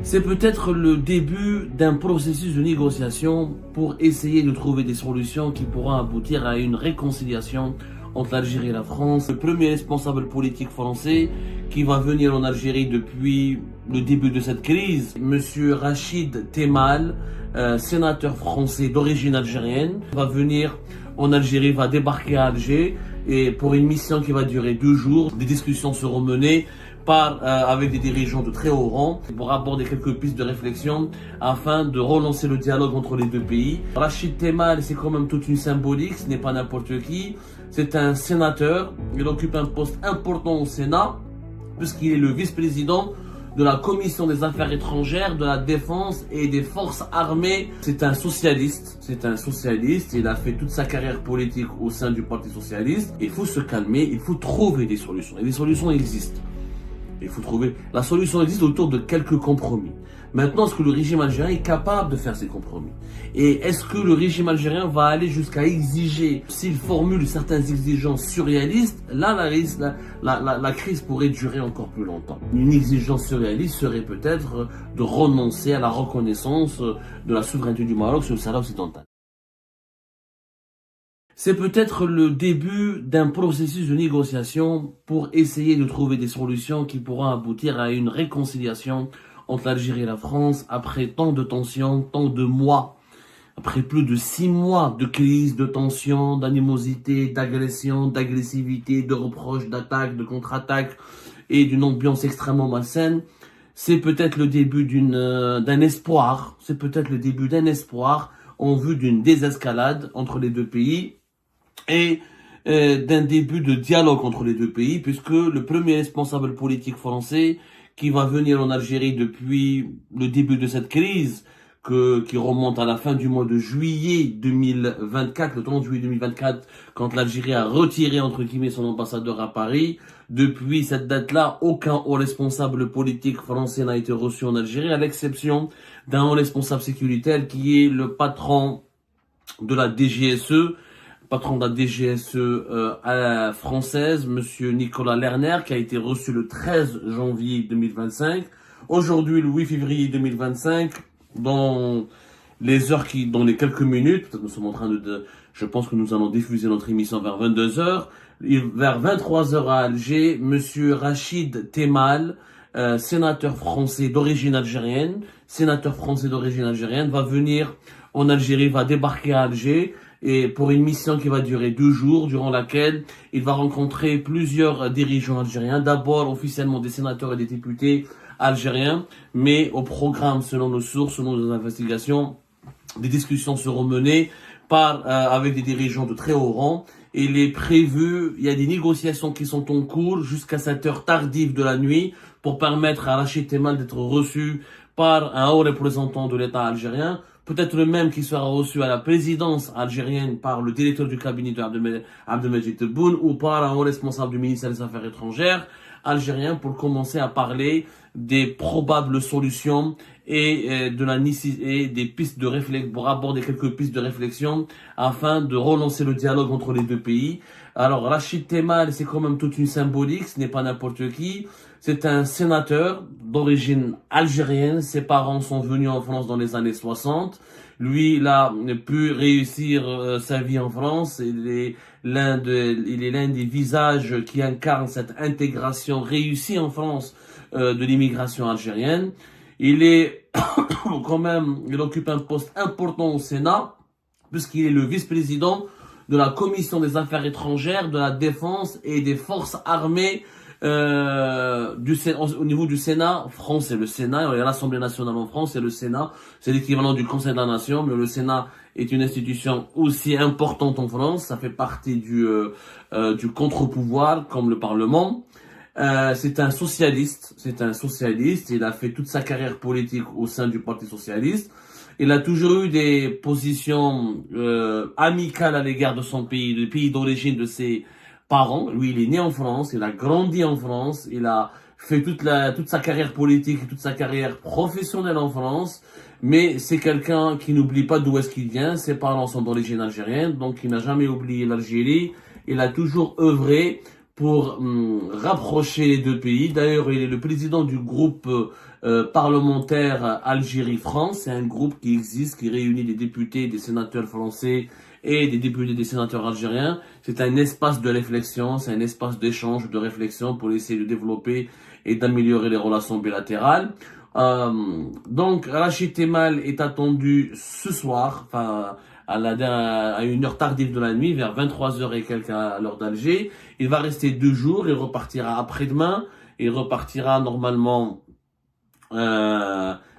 C'est peut-être le début d'un processus de négociation pour essayer de trouver des solutions qui pourront aboutir à une réconciliation entre l'Algérie et la France. Le premier responsable politique français qui va venir en Algérie depuis le début de cette crise, Monsieur Rachid Temal, sénateur français d'origine algérienne, va venir en Algérie, va débarquer à Alger et pour une mission qui va durer 2 jours. Des discussions seront menées avec des dirigeants de très haut rang pour aborder quelques pistes de réflexion afin de relancer le dialogue entre les deux pays. Rachid Temal, c'est quand même toute une symbolique, ce n'est pas n'importe qui. C'est un sénateur, il occupe un poste important au Sénat puisqu'il est le vice-président de la Commission des Affaires étrangères, de la Défense et des Forces armées. C'est un socialiste, il a fait toute sa carrière politique au sein du Parti socialiste. Il faut se calmer, il faut trouver des solutions. Et les solutions existent. Il faut trouver. La solution existe autour de quelques compromis. Maintenant, est-ce que le régime algérien est capable de faire ces compromis? Et est-ce que le régime algérien va aller jusqu'à exiger, s'il formule certaines exigences surréalistes, là, la crise pourrait durer encore plus longtemps. Une exigence surréaliste serait peut-être de renoncer à la reconnaissance de la souveraineté du Maroc sur le Sahara occidental. C'est peut-être le début d'un processus de négociation pour essayer de trouver des solutions qui pourront aboutir à une réconciliation entre l'Algérie et la France après tant de tensions, tant de mois, après plus de 6 mois de crise, de tensions, d'animosité, d'agression, d'agressivité, de reproches, d'attaques, de contre-attaques et d'une ambiance extrêmement malsaine. C'est peut-être le début d'un espoir, en vue d'une désescalade entre les deux pays et d'un début de dialogue entre les deux pays, puisque le premier responsable politique français qui va venir en Algérie depuis le début de cette crise, qui remonte à la fin du mois de juillet 2024, le 30 juillet 2024, quand l'Algérie a retiré, entre guillemets, son ambassadeur à Paris. Depuis cette date-là, aucun haut responsable politique français n'a été reçu en Algérie, à l'exception d'un haut responsable sécuritaire qui est le patron de la DGSE, française, Monsieur Nicolas Lerner, qui a été reçu le 13 janvier 2025. Aujourd'hui, le 8 février 2025, dans les quelques minutes, peut-être nous sommes en train je pense que nous allons diffuser notre émission vers 22h. Vers 23h à Alger, Monsieur Rachid Temal, sénateur français d'origine algérienne, va venir en Algérie, va débarquer à Alger et pour une mission qui va durer 2 jours, durant laquelle il va rencontrer plusieurs dirigeants algériens, d'abord officiellement des sénateurs et des députés algériens, mais au programme, selon nos sources, selon nos investigations, des discussions seront menées avec des dirigeants de très haut rang. Il y a des négociations qui sont en cours jusqu'à cette heure tardive de la nuit pour permettre à Rachid Temal d'être reçu par un haut représentant de l'État algérien, peut-être le même qui sera reçu à la présidence algérienne par le directeur du cabinet de Abdelmajid Tebboune ou par un haut responsable du ministère des Affaires étrangères algérien pour commencer à parler des probables solutions et des pistes de réflexion, pour aborder quelques pistes de réflexion afin de relancer le dialogue entre les deux pays. Alors Rachid Temal, c'est quand même toute une symbolique, ce n'est pas n'importe qui. C'est un sénateur d'origine algérienne. Ses parents sont venus en France dans les années 60. Lui, il a pu réussir sa vie en France. Il est l'un des visages qui incarne cette intégration réussie en France de l'immigration algérienne. Il occupe un poste important au Sénat puisqu'il est le vice-président de la Commission des Affaires étrangères, de la Défense et des Forces armées au niveau du Sénat français. Le Sénat, il y a l'Assemblée nationale en France et le Sénat, c'est l'équivalent du Conseil de la Nation, mais le Sénat est une institution aussi importante en France. Ça fait partie du contre-pouvoir comme le Parlement. C'est un socialiste. Il a fait toute sa carrière politique au sein du Parti socialiste. Il a toujours eu des positions amicales à l'égard de son pays, du pays d'origine de ses parents. Lui, il est né en France, il a grandi en France, il a fait toute sa carrière politique et toute sa carrière professionnelle en France. Mais c'est quelqu'un qui n'oublie pas d'où est-ce qu'il vient. Ses parents sont d'origine algérienne, donc il n'a jamais oublié l'Algérie. Il a toujours œuvré pour rapprocher les deux pays. D'ailleurs, il est le président du groupe parlementaire Algérie-France. C'est un groupe qui existe, qui réunit des députés, des sénateurs français et des députés, des sénateurs algériens. C'est un espace de réflexion, c'est un espace d'échange, de réflexion pour essayer de développer et d'améliorer les relations bilatérales. Donc, Rachid Temal est attendu ce soir, enfin, à une heure tardive de la nuit, vers 23h et quelques à l'heure d'Alger. Il va rester 2 jours, il repartira après-demain, il repartira normalement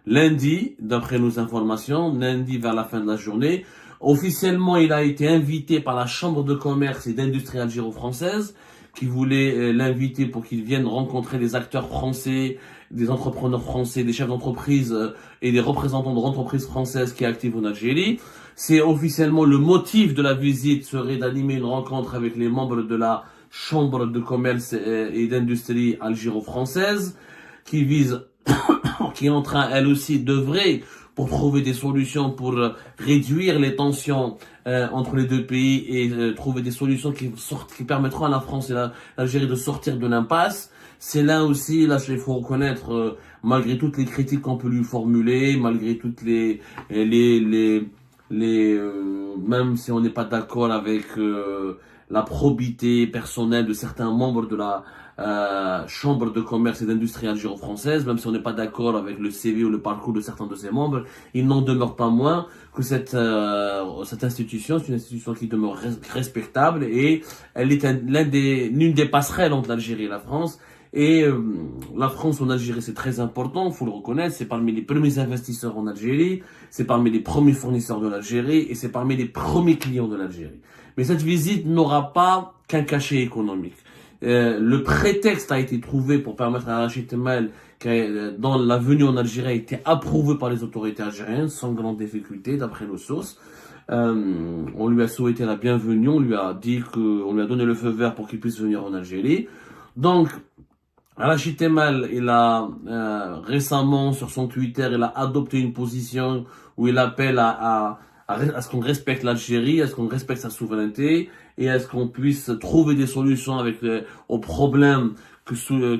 lundi, d'après nos informations, lundi vers la fin de la journée. Officiellement, il a été invité par la Chambre de commerce et d'industrie algéro-française, qui voulait l'inviter pour qu'il vienne rencontrer des acteurs français, des entrepreneurs français, des chefs d'entreprise et des représentants d'entreprises françaises qui activent en Algérie. C'est officiellement le motif de la visite serait d'animer une rencontre avec les membres de la Chambre de commerce et d'industrie algéro-française, qui vise, qui est en train elle aussi d'œuvrer pour trouver des solutions pour réduire les tensions entre les deux pays et trouver des solutions qui permettront à la France et l'Algérie de sortir de l'impasse. C'est là aussi, là il faut reconnaître, malgré toutes les critiques qu'on peut lui formuler, malgré toutes même si on n'est pas d'accord avec la probité personnelle de certains membres de la Chambre de commerce et d'industrie algéro-française, même si on n'est pas d'accord avec le CV ou le parcours de certains de ses membres, il n'en demeure pas moins que cette institution, c'est une institution qui demeure respectable et elle est l'une des passerelles entre l'Algérie et la France. Et la France en Algérie, c'est très important, il faut le reconnaître, c'est parmi les premiers investisseurs en Algérie, c'est parmi les premiers fournisseurs de l'Algérie et c'est parmi les premiers clients de l'Algérie. Mais cette visite n'aura pas qu'un cachet économique. Le prétexte a été trouvé pour permettre à Rachid Temal, dont la venue en Algérie a été approuvée par les autorités algériennes sans grande difficulté, d'après nos sources. On lui a souhaité la bienvenue, on lui a donné le feu vert pour qu'il puisse venir en Algérie. Donc, Rachid Temal, il a récemment sur son Twitter, il a adopté une position où il appelle à ce qu'on respecte l'Algérie, à ce qu'on respecte sa souveraineté et à ce qu'on puisse trouver des solutions aux problèmes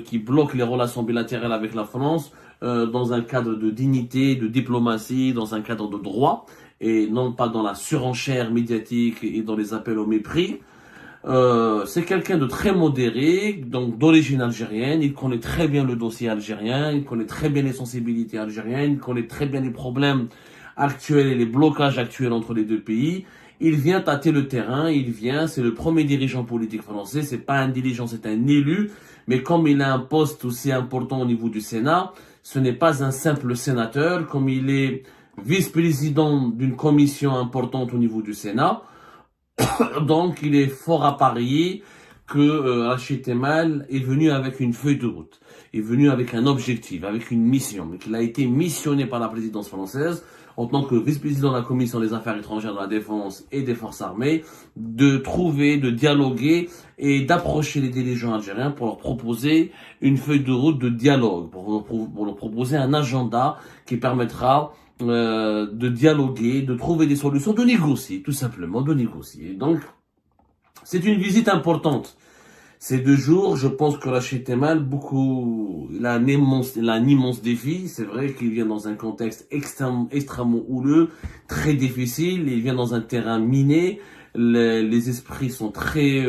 qui bloquent les relations bilatérales avec la France dans un cadre de dignité, de diplomatie, dans un cadre de droit et non pas dans la surenchère médiatique et dans les appels au mépris. C'est quelqu'un de très modéré, donc d'origine algérienne. Il connaît très bien le dossier algérien, il connaît très bien les sensibilités algériennes, il connaît très bien les problèmes actuels et les blocages actuels entre les deux pays. Il vient tâter le terrain, c'est le premier dirigeant politique français, c'est pas un dirigeant, c'est un élu, mais comme il a un poste aussi important au niveau du Sénat, ce n'est pas un simple sénateur, comme il est vice-président d'une commission importante au niveau du Sénat. Donc, il est fort à parier que Rachid Temal est venu avec une feuille de route, est venu avec un objectif, avec une mission, mais qu'il a été missionné par la présidence française en tant que vice-président de la Commission des Affaires étrangères, de la Défense et des Forces armées, de trouver, de dialoguer et d'approcher les dirigeants algériens pour leur proposer une feuille de route de dialogue, pour leur proposer un agenda qui permettra de dialoguer, de trouver des solutions, de négocier, tout simplement, de négocier. Donc, c'est une visite importante. Ces 2 jours, je pense que Rachid Temal, il a un immense défi. C'est vrai qu'il vient dans un contexte extrêmement houleux, très difficile. Il vient dans un terrain miné. Les esprits sont très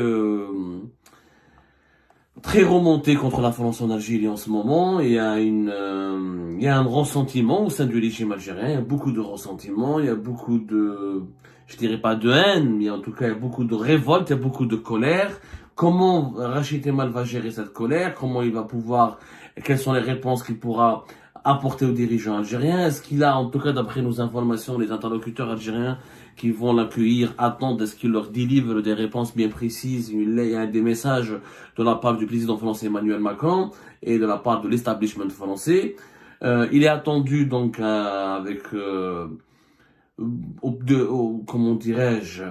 remontés contre la France en Algérie en ce moment. Il y a un ressentiment au sein du régime algérien. Il y a beaucoup de ressentiment. Il y a beaucoup je dirais pas de haine, mais en tout cas, il y a beaucoup de révolte, il y a beaucoup de colère. Comment Rachid Temal va gérer cette colère? Comment il va quelles sont les réponses qu'il pourra apporter aux dirigeants algériens? Est-ce qu'il a, en tout cas d'après nos informations, les interlocuteurs algériens qui vont l'accueillir attendent, est-ce qu'il leur délivre des réponses bien précises? Il y a des messages de la part du président français Emmanuel Macron et de la part de l'establishment français. Il est attendu donc avec comment dirais-je,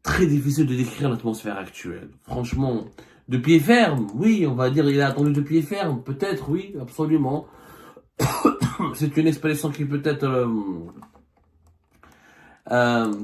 très difficile de décrire l'atmosphère actuelle. Franchement, de pied ferme, oui, on va dire il est attendu de pied ferme, peut-être, oui, absolument. C'est une expression qui peut-être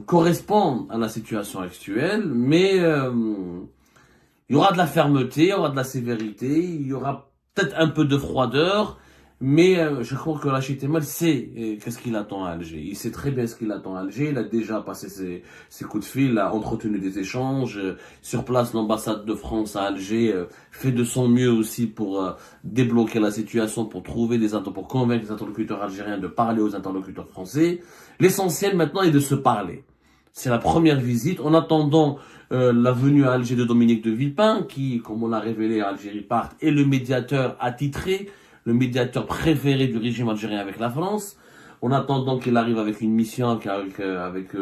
correspond à la situation actuelle, mais il y aura de la fermeté, il y aura de la sévérité, il y aura peut-être un peu de froideur, Mais je crois que Rachid Temal sait qu'est-ce qu'il attend à Alger. Il sait très bien ce qu'il attend à Alger. Il a déjà passé ses coups de fil, a entretenu des échanges. Sur place, l'ambassade de France à Alger fait de son mieux aussi pour débloquer la situation, pour trouver pour convaincre les interlocuteurs algériens de parler aux interlocuteurs français. L'essentiel maintenant est de se parler. C'est la première visite. En attendant la venue à Alger de Dominique de Villepin, qui, comme on l'a révélé à Algérie Part, est le médiateur attitré, le médiateur préféré du régime algérien avec la France. En attendant qu'il arrive avec une mission, avec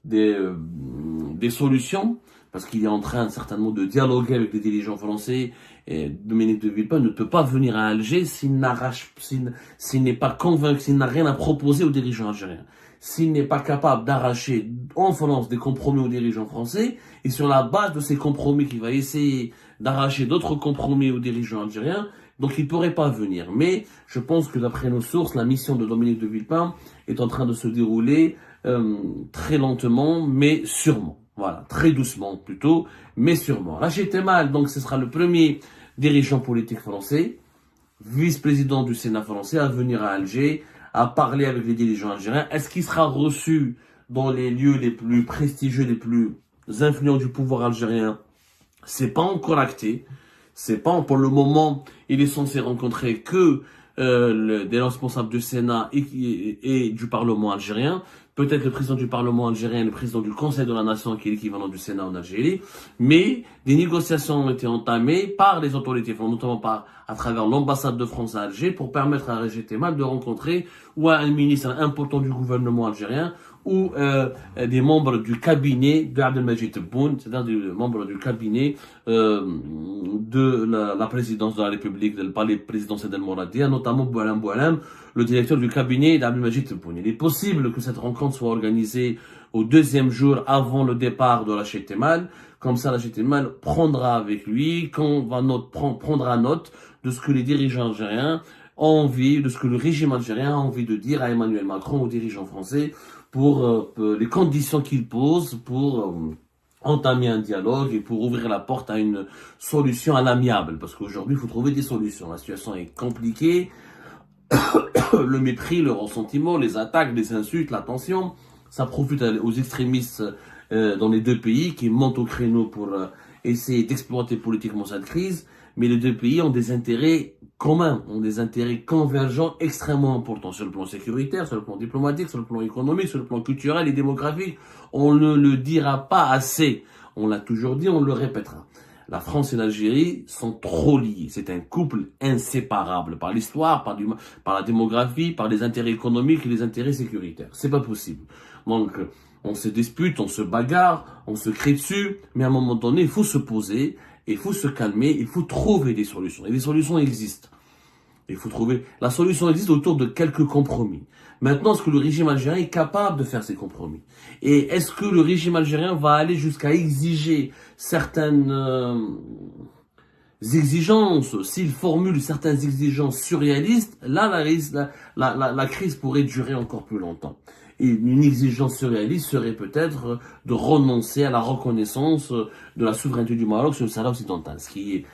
des solutions, parce qu'il est en train certainement de dialoguer avec les dirigeants français. Et Dominique de Villepin ne peut pas venir à Alger s'il n'est pas convaincu, s'il n'a rien à proposer aux dirigeants algériens. S'il n'est pas capable d'arracher en France des compromis aux dirigeants français, et sur la base de ces compromis qu'il va essayer d'arracher d'autres compromis aux dirigeants algériens, donc il ne pourrait pas venir. Mais je pense que d'après nos sources, la mission de Dominique de Villepin est en train de se dérouler très lentement, mais sûrement. Voilà, très doucement plutôt, mais sûrement. Rachid Temal, donc ce sera le premier dirigeant politique français, vice-président du Sénat français, à venir à Alger, à parler avec les dirigeants algériens. Est-ce qu'il sera reçu dans les lieux les plus prestigieux, les plus influents du pouvoir algérien? C'est pas encore acté. C'est pas, pour le moment, il est censé rencontrer que des responsables du Sénat et du Parlement algérien. Peut-être le président du Parlement algérien et le président du Conseil de la Nation, qui est l'équivalent du Sénat en Algérie. Mais des négociations ont été entamées par les autorités, notamment à travers l'ambassade de France à Alger, pour permettre à Rachid Temal de rencontrer ou un ministre important du gouvernement algérien ou des membres du cabinet d'Abdelmajid Tebboune, c'est-à-dire des membres du cabinet de la présidence de la République, du palais présidentiel d'El Mouradia, notamment Boualam Boualam, le directeur du cabinet d'Abdelmajid Tebboune. Il est possible que cette rencontre soit organisée au deuxième jour avant le départ de Rachid Temal. Comme ça, Rachid Temal prendra avec lui, prendra note de ce que les dirigeants algériens ont envie, de ce que le régime algérien a envie de dire à Emmanuel Macron, aux dirigeants français, pour les conditions qu'il pose pour entamer un dialogue et pour ouvrir la porte à une solution à l'amiable. Parce qu'aujourd'hui, il faut trouver des solutions. La situation est compliquée. Le mépris, le ressentiment, les attaques, les insultes, la tension, ça profite aux extrémistes dans les deux pays qui montent au créneau pour essayer d'exploiter politiquement cette crise. Mais les deux pays ont des intérêts communs, ont des intérêts convergents extrêmement importants sur le plan sécuritaire, sur le plan diplomatique, sur le plan économique, sur le plan culturel et démographique. On ne le dira pas assez. On l'a toujours dit, on le répétera. La France et l'Algérie sont trop liés. C'est un couple inséparable par l'histoire, par la démographie, par les intérêts économiques et les intérêts sécuritaires. C'est pas possible. Donc, on se dispute, on se bagarre, on se crie dessus, mais à un moment donné, il faut se poser, il faut se calmer, il faut trouver des solutions. Et les solutions existent. Il faut trouver. La solution existe autour de quelques compromis. Maintenant, est-ce que le régime algérien est capable de faire ces compromis? Et est-ce que le régime algérien va aller jusqu'à exiger certaines exigences? S'il formule certaines exigences surréalistes, là, la crise pourrait durer encore plus longtemps. Et une exigence surréaliste serait peut-être de renoncer à la reconnaissance de la souveraineté du Maroc sur le Sahara occidental, ce qui est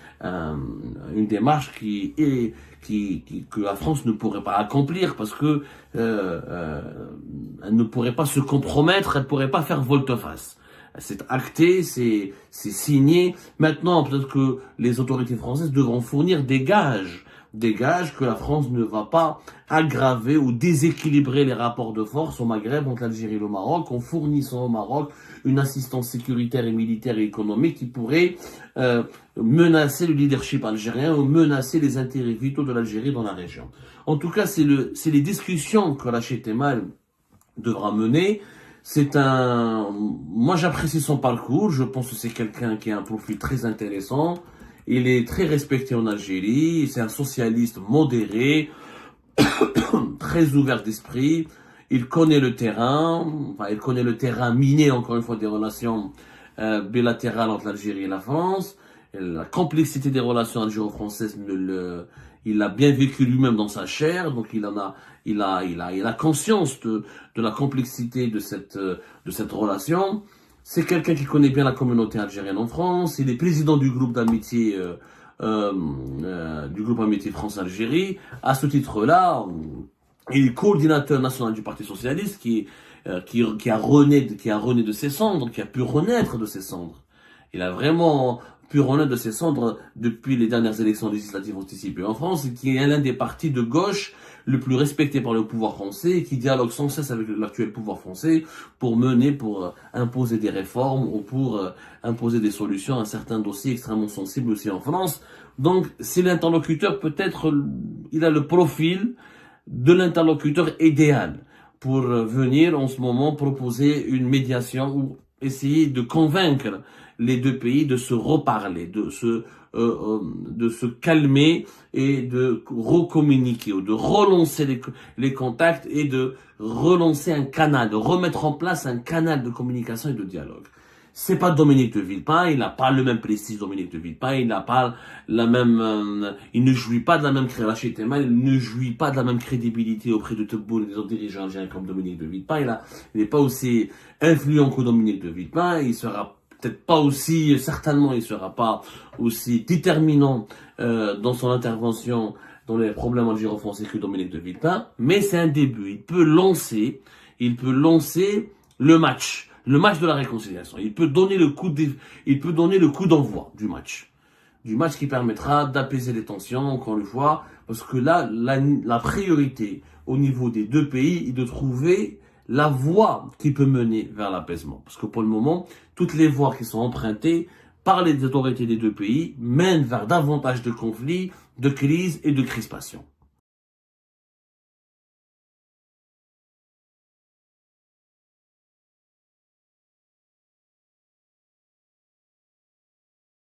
une démarche que la France ne pourrait pas accomplir parce que elle ne pourrait pas se compromettre, elle ne pourrait pas faire volte-face. C'est acté, c'est signé. Maintenant, peut-être que les autorités françaises devront fournir des gages que la France ne va pas aggraver ou déséquilibrer les rapports de force au Maghreb entre l'Algérie et le Maroc en fournissant au Maroc une assistance sécuritaire et militaire et économique qui pourrait menacer le leadership algérien ou menacer les intérêts vitaux de l'Algérie dans la région. En tout cas, c'est les discussions que Rachid Temal devra mener. Moi j'apprécie son parcours, je pense que c'est quelqu'un qui a un profil très intéressant. Il est très respecté en Algérie, c'est un socialiste modéré, très ouvert d'esprit. Il connaît le terrain, il connaît le terrain miné, encore une fois, des relations bilatérales entre l'Algérie et la France. La complexité des relations algéro-françaises, il l'a bien vécu lui-même dans sa chair, donc il a conscience de la complexité de cette relation. C'est quelqu'un qui connaît bien la communauté algérienne en France. Il est président du groupe d'amitié du groupe Amitié France-Algérie. À ce titre-là, il est coordinateur national du Parti Socialiste qui a rené de ses cendres, qui a pu renaître de ses cendres. Il a vraiment pu renaître de ses cendres depuis les dernières élections législatives anticipées en France, et qui est l'un des partis de gauche le plus respecté par le pouvoir français, et qui dialogue sans cesse avec l'actuel pouvoir français pour imposer des réformes ou pour imposer des solutions à un certain dossier extrêmement sensible aussi en France. Donc, c'est l'interlocuteur, peut-être, il a le profil de l'interlocuteur idéal pour venir en ce moment proposer une médiation ou essayer de convaincre les deux pays de se reparler, de se calmer et de recommuniquer ou de relancer les contacts et de relancer un canal, de remettre en place un canal de communication et de dialogue. C'est pas Dominique de Villepin, il n'a pas le même prestige Dominique de Villepin, il n'a pas la même, il ne jouit pas de la même il ne jouit pas de la même crédibilité auprès de Tebboune et des autres dirigeants algériens comme Dominique de Villepin. Il n'est pas aussi influent que Dominique de Villepin, il sera peut-être pas aussi, certainement il sera pas aussi déterminant dans son intervention dans les problèmes algéro-français que Dominique de Villepin, mais c'est un début. Il peut lancer le match de la réconciliation. Il peut donner le coup d'envoi du match qui permettra d'apaiser les tensions, encore une fois, parce que là, la priorité au niveau des deux pays est de trouver la voie qui peut mener vers l'apaisement. Parce que pour le moment, toutes les voies qui sont empruntées par les autorités des deux pays mènent vers davantage de conflits, de crises et de crispations.